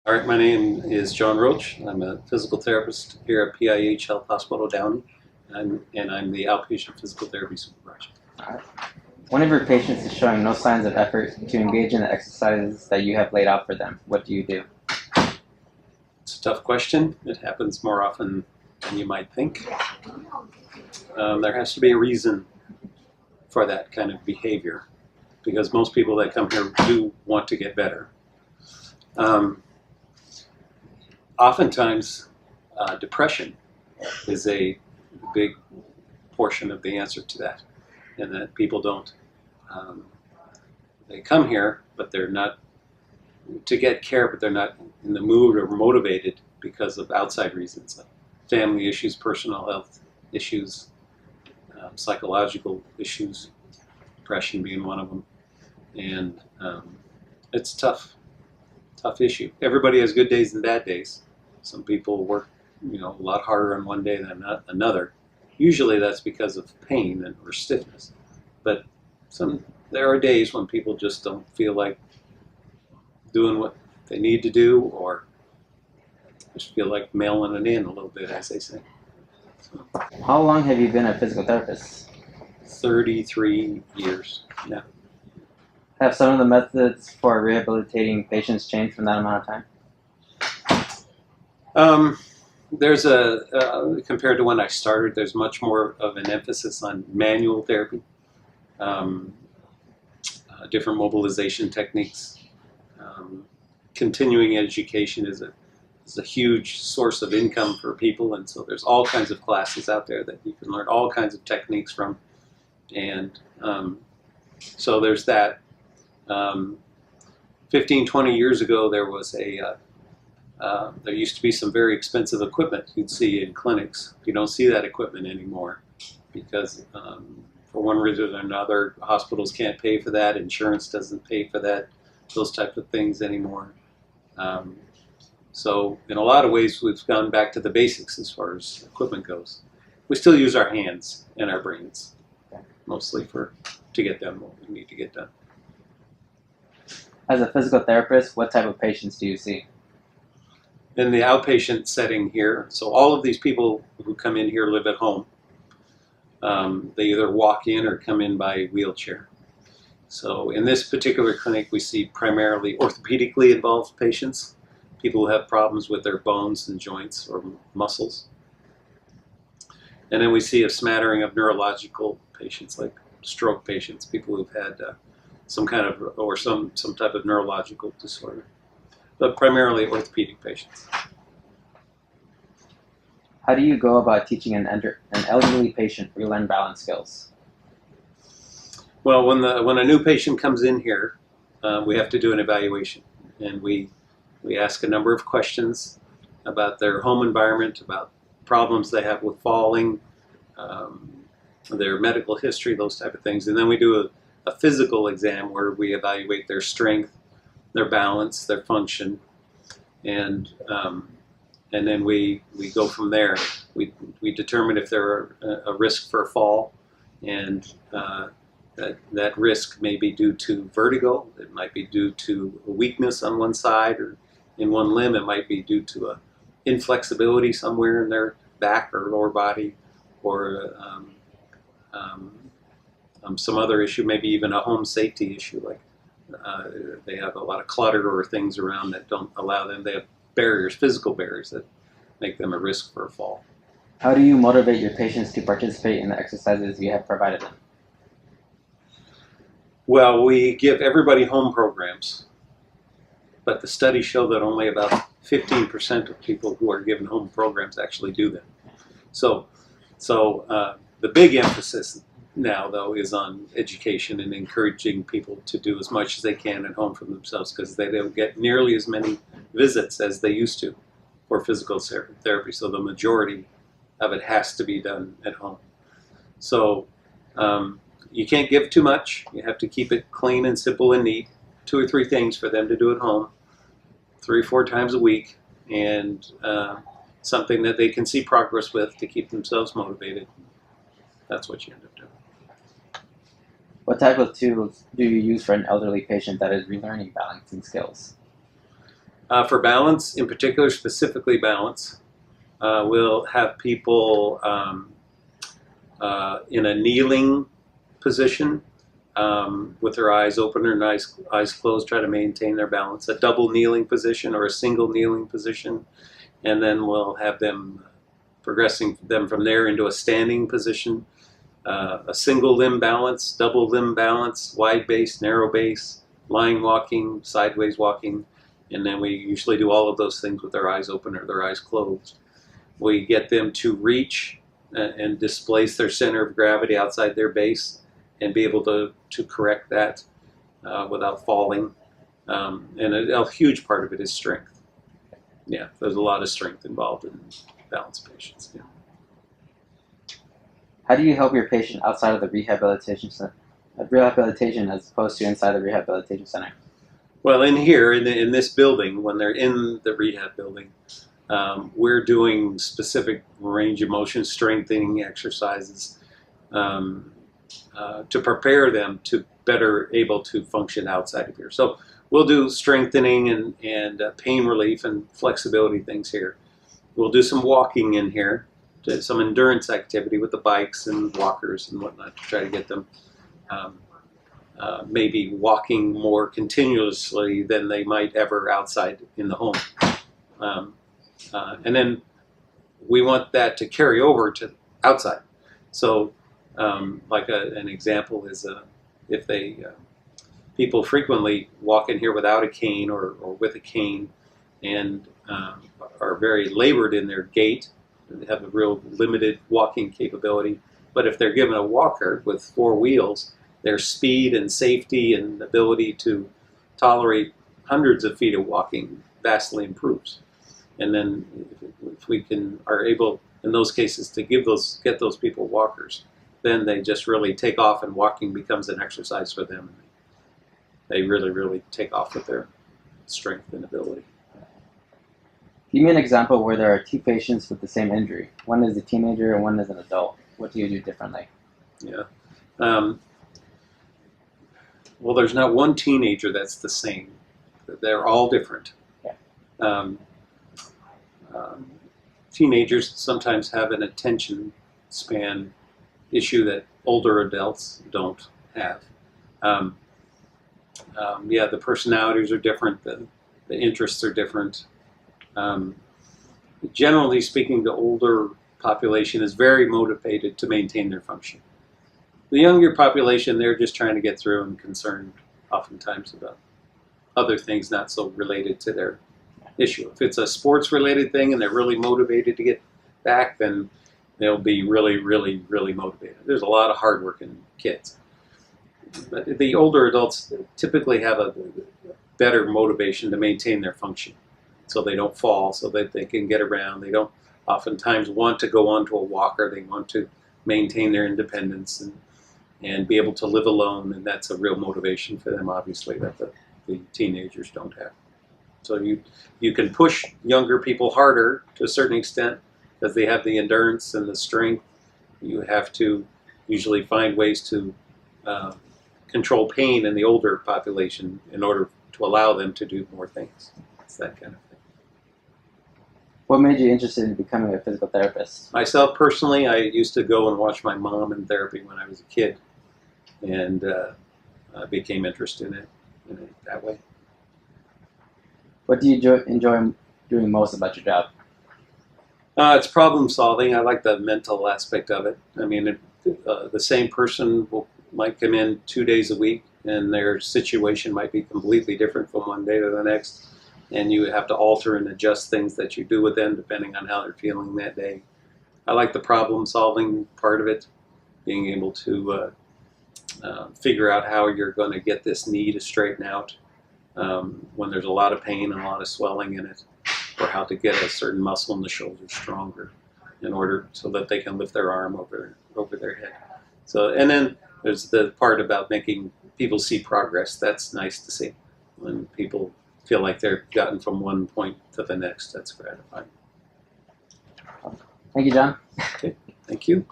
All right, my name is John Roach. I'm a physical therapist here at PIH Health Hospital Downey, and I'm the outpatient physical therapy supervisor. Alright. One of your patients is showing no signs of effort to engage in the exercises that you have laid out for them. What do you do? It's a tough question. It happens more often than you might think. There has to be a reason for that kind of behavior because most people that come here do want to get better. Oftentimes, depression is a big portion of the answer to that, and that people don't. They come here, but they're not to get care, but they're not in the mood or motivated because of outside reasons, like family issues, personal health issues, psychological issues, depression being one of them, and it's a tough issue. Everybody has good days and bad days. Some people work, a lot harder on one day than another. Usually that's because of pain or stiffness. But there are days when people just don't feel like doing what they need to do, or just feel like mailing it in a little bit, as they say. So, How long have you been a physical therapist? 33 years now. Have some of the methods for rehabilitating patients changed from that amount of time? There's compared to when I started, there's much more of an emphasis on manual therapy, different mobilization techniques. Continuing education is a huge source of income for people, and so there's all kinds of classes out there that you can learn all kinds of techniques from, and so there's that. 15, 20 years ago, there was there used to be some very expensive equipment you'd see in clinics. You don't see that equipment anymore because for one reason or another, hospitals can't pay for that, insurance doesn't pay for that, those types of things anymore. So in a lot of ways, we've gone back to the basics as far as equipment goes. We still use our hands and our brains, mostly to get done what we need to get done. As a physical therapist, what type of patients do you see? In the outpatient setting here, so all of these people who come in here live at home. They either walk in or come in by wheelchair. So in this particular clinic, we see primarily orthopedically involved patients, people who have problems with their bones and joints or muscles. And then we see a smattering of neurological patients, like stroke patients, people who've had some type of neurological disorder, but primarily orthopedic patients. How do you go about teaching an elderly patient relearn balance skills? Well, when a new patient comes in here, we have to do an evaluation, and we ask a number of questions about their home environment, about problems they have with falling, their medical history, those type of things, and then we do a physical exam where we evaluate their strength, their balance, their function, and then we go from there. We determine if they're a risk for a fall, and that risk may be due to vertigo. It might be due to a weakness on one side or in one limb. It might be due to a inflexibility somewhere in their back or lower body, or some other issue, maybe even a home safety issue, like they have a lot of clutter or things around that don't allow them. They have barriers, physical barriers, that make them a risk for a fall. How do you motivate your patients to participate in the exercises you have provided them? Well, we give everybody home programs, but the studies show that only about 15% of people who are given home programs actually do them. So the big emphasis now, though, is on education and encouraging people to do as much as they can at home for themselves, because they don't get nearly as many visits as they used to for physical therapy. So the majority of it has to be done at home. So you can't give too much. You have to keep it clean and simple and neat. 2 or 3 things for them to do at home, 3 or 4 times a week, and something that they can see progress with to keep themselves motivated. That's what you end up doing. What type of tools do you use for an elderly patient that is relearning balancing skills? For balance, in particular, specifically balance, we'll have people in a kneeling position with their eyes open and eyes closed, try to maintain their balance. A double kneeling position or a single kneeling position, and then we'll have them progressing them from there into a standing position. A single limb balance, double limb balance, wide base, narrow base, lying walking, sideways walking, and then we usually do all of those things with their eyes open or their eyes closed. We get them to reach and displace their center of gravity outside their base and be able to correct that without falling. And a huge part of it is strength. Yeah, there's a lot of strength involved in balance patients. Yeah. How do you help your patient outside of the rehabilitation as opposed to inside the rehabilitation center? Well, in here, in this building, when they're in the rehab building, we're doing specific range of motion strengthening exercises to prepare them to better able to function outside of here. So we'll do strengthening and pain relief and flexibility things here. We'll do some walking in here, some endurance activity with the bikes and walkers and whatnot to try to get them maybe walking more continuously than they might ever outside in the home. And then we want that to carry over to outside. So like an example is if they people frequently walk in here without a cane or with a cane and are very labored in their gait, they have a real limited walking capability. But if they're given a walker with 4 wheels, their speed and safety and ability to tolerate hundreds of feet of walking vastly improves. And then if we are able in those cases to get those people walkers, then they just really take off and walking becomes an exercise for them. They really, really take off with their strength and ability. Give me an example where there are 2 patients with the same injury. One is a teenager and one is an adult. What do you do differently? Yeah. Well, there's not one teenager that's the same. They're all different. Yeah. Teenagers sometimes have an attention span issue that older adults don't have. Yeah, the personalities are different. The interests are different. Generally speaking, the older population is very motivated to maintain their function. The younger population, they're just trying to get through and concerned oftentimes about other things not so related to their issue. If it's a sports-related thing and they're really motivated to get back, then they'll be really, really, really motivated. There's a lot of hardworking kids. But the older adults typically have a better motivation to maintain their function so they don't fall, so that they can get around. They don't oftentimes want to go onto a walker. They want to maintain their independence and be able to live alone, and that's a real motivation for them, obviously, that the teenagers don't have. So you can push younger people harder to a certain extent because they have the endurance and the strength. You have to usually find ways to control pain in the older population in order to allow them to do more things. It's that kind of thing. What made you interested in becoming a physical therapist? Myself personally, I used to go and watch my mom in therapy when I was a kid, and I became interested in it that way. What do you enjoy doing most about your job? It's problem solving. I like the mental aspect of it. I mean, the same person might come in 2 days a week, and their situation might be completely different from one day to the next. And you have to alter and adjust things that you do with them depending on how they're feeling that day. I like the problem-solving part of it, being able to figure out how you're going to get this knee to straighten out when there's a lot of pain and a lot of swelling in it, or how to get a certain muscle in the shoulder stronger in order so that they can lift their arm over their head. So, and then there's the part about making people see progress. That's nice to see when people feel like they're gotten from one point to the next. That's gratifying. Thank you, John. Okay, thank you.